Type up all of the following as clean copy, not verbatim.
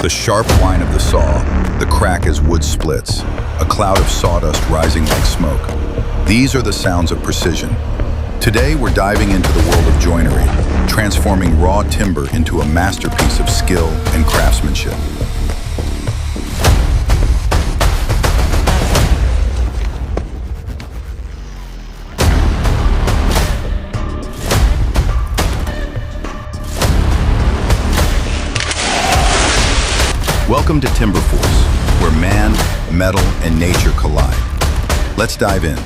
The sharp whine of the saw, the crack as wood splits, a cloud of sawdust rising like smoke. These are the sounds of precision. Today, we're diving into the world of joinery, transforming raw timber into a masterpiece of skill and craftsmanship. Welcome to Timber Force, where man, metal, and nature collide. Let's dive in.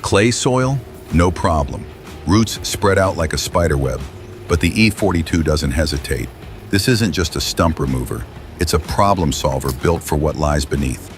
Clay soil? No problem. Roots spread out like a spider web, but the E42 doesn't hesitate. This isn't just a stump remover, it's a problem solver built for what lies beneath.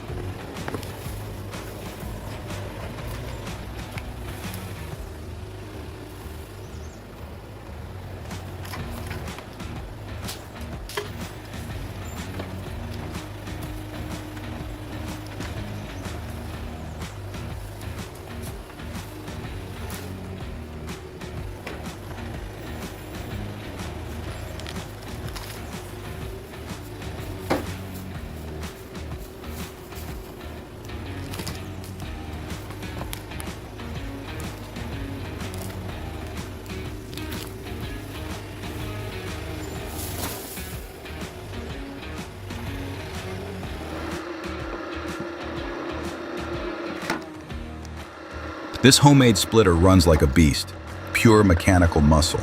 This homemade splitter runs like a beast, pure mechanical muscle.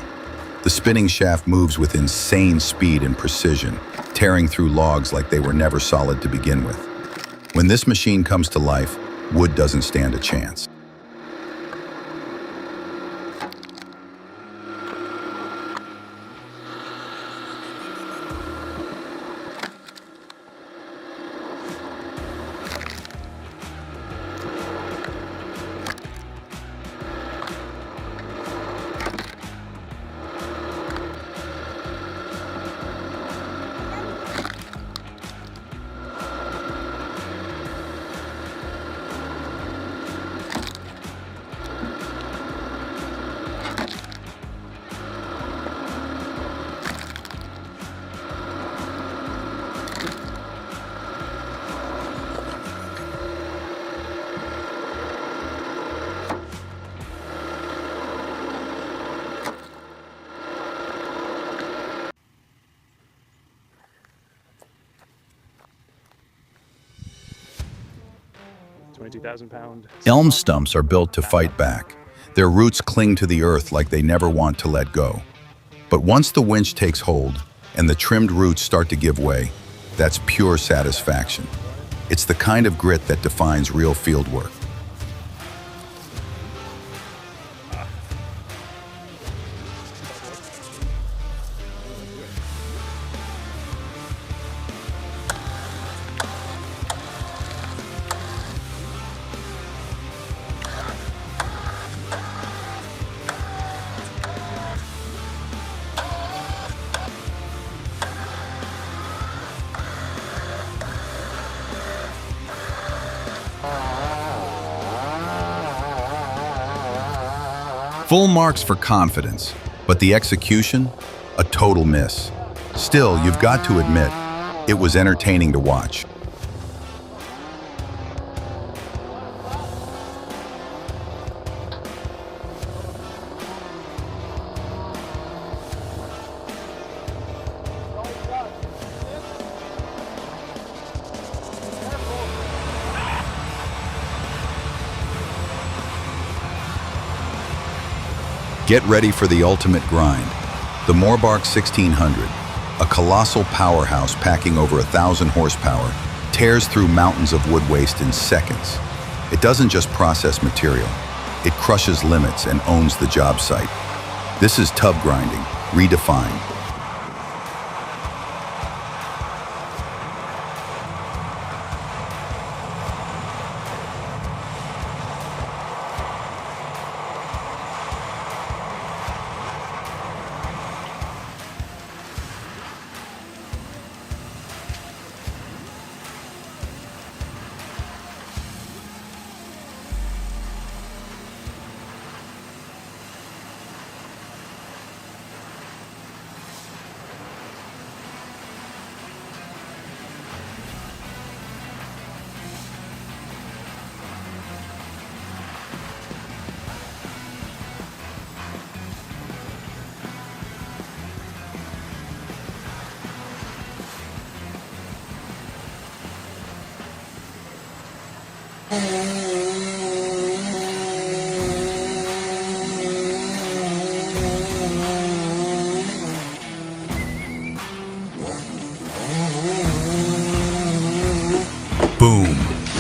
The spinning shaft moves with insane speed and precision, tearing through logs like they were never solid to begin with. When this machine comes to life, wood doesn't stand a chance. Elm stumps are built to fight back. Their roots cling to the earth like they never want to let go. But once the winch takes hold and the trimmed roots start to give way, that's pure satisfaction. It's the kind of grit that defines real field work. Full marks for confidence, but the execution, a total miss. Still, you've got to admit, it was entertaining to watch. Get ready for the ultimate grind. The Morbark 1600, a colossal powerhouse packing over 1,000 horsepower, tears through mountains of wood waste in seconds. It doesn't just process material, it crushes limits and owns the job site. This is tub grinding, redefined. Boom!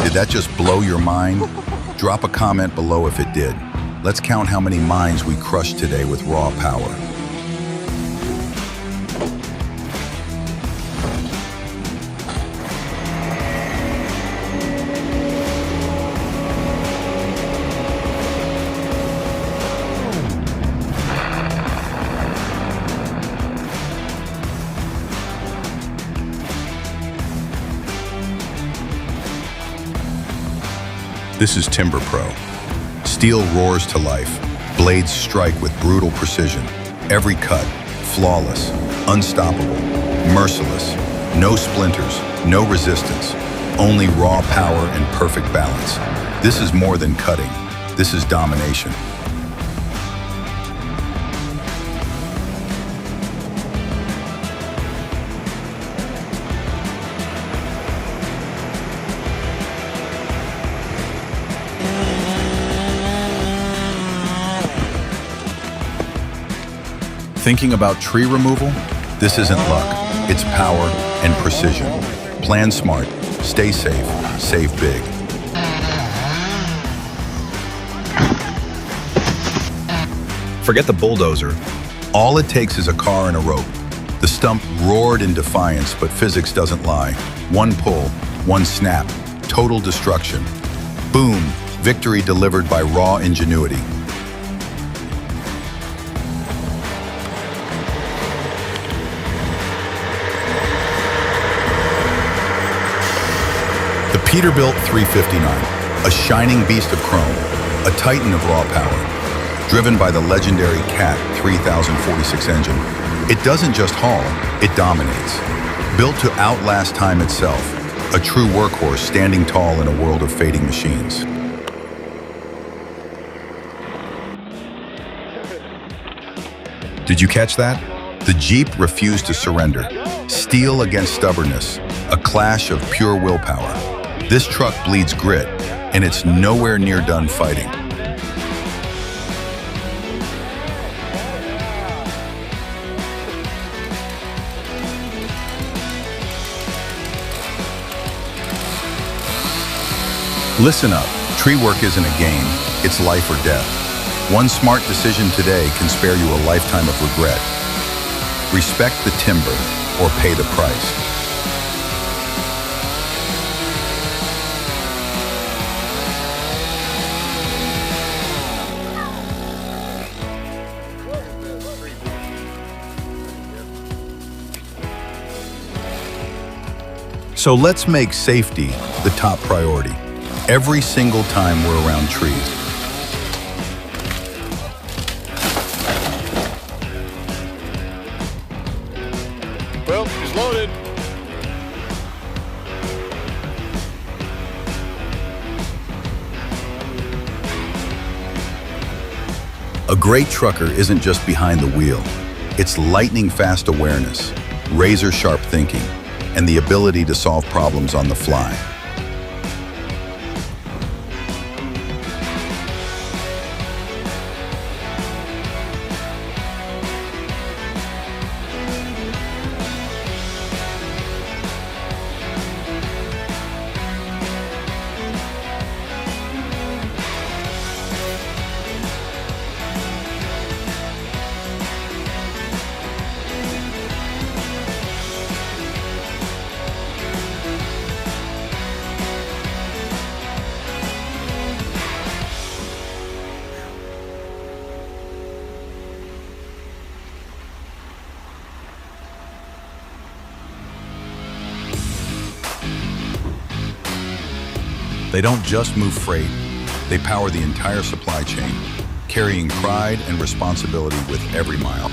Did that just blow your mind? Drop a comment below if it did. Let's count how many minds we crushed today with raw power. This is Timber Pro. Steel roars to life. Blades strike with brutal precision. Every cut, flawless, unstoppable, merciless. No splinters, no resistance. Only raw power and perfect balance. This is more than cutting. This is domination. Thinking about tree removal? This isn't luck. It's power and precision. Plan smart, stay safe, save big. Forget the bulldozer. All it takes is a car and a rope. The stump roared in defiance, but physics doesn't lie. One pull, one snap, total destruction. Boom, victory delivered by raw ingenuity. The Peterbilt 359, a shining beast of chrome, a titan of raw power, driven by the legendary Cat 3046 engine. It doesn't just haul, it dominates. Built to outlast time itself, a true workhorse standing tall in a world of fading machines. Did you catch that? The Jeep refused to surrender. Steel against stubbornness, a clash of pure willpower. This truck bleeds grit, and it's nowhere near done fighting. Listen up, tree work isn't a game, it's life or death. One smart decision today can spare you a lifetime of regret. Respect the timber or pay the price. So let's make safety the top priority, every single time we're around trees. Well, he's loaded. A great trucker isn't just behind the wheel. It's lightning-fast awareness, razor-sharp thinking, and the ability to solve problems on the fly. They don't just move freight, they power the entire supply chain, carrying pride and responsibility with every mile.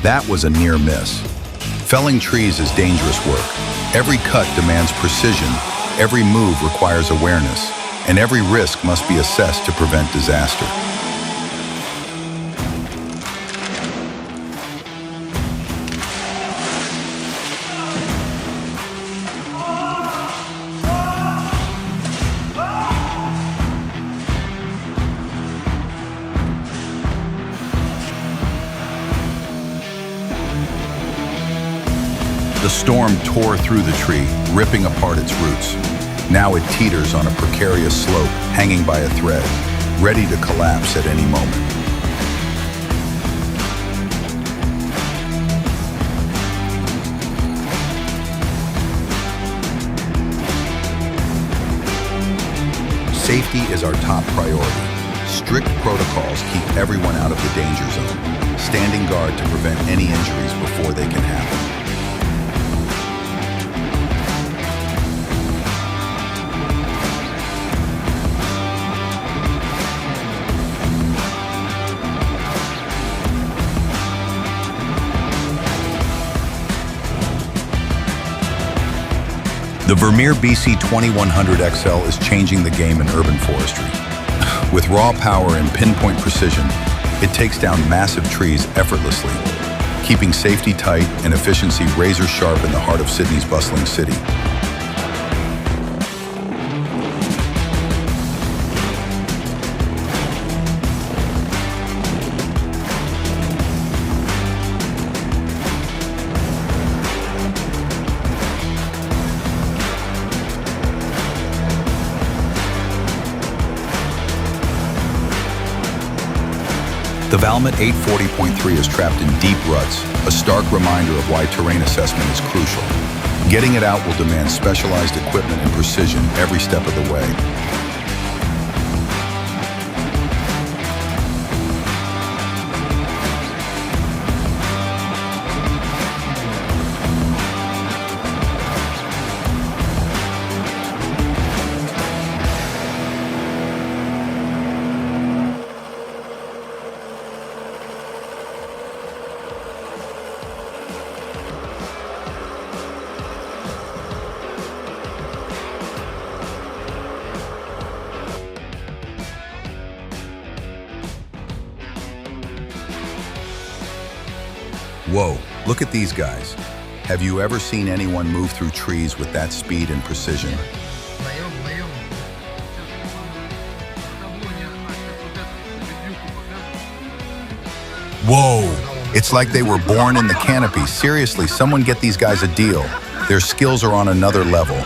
That was a near miss. Felling trees is dangerous work. Every cut demands precision, every move requires awareness, and every risk must be assessed to prevent disaster. The storm tore through the tree, ripping apart its roots. Now it teeters on a precarious slope, hanging by a thread, ready to collapse at any moment. Safety is our top priority. Strict protocols keep everyone out of the danger zone, standing guard to prevent any injuries before they can happen. The Vermeer BC 2100 XL is changing the game in urban forestry. With raw power and pinpoint precision, it takes down massive trees effortlessly, keeping safety tight and efficiency razor sharp in the heart of Sydney's bustling city. The Valmet 840.3 is trapped in deep ruts, a stark reminder of why terrain assessment is crucial. Getting it out will demand specialized equipment and precision every step of the way. Whoa, look at these guys. Have you ever seen anyone move through trees with that speed and precision? Whoa, it's like they were born in the canopy. Seriously, someone get these guys a deal. Their skills are on another level.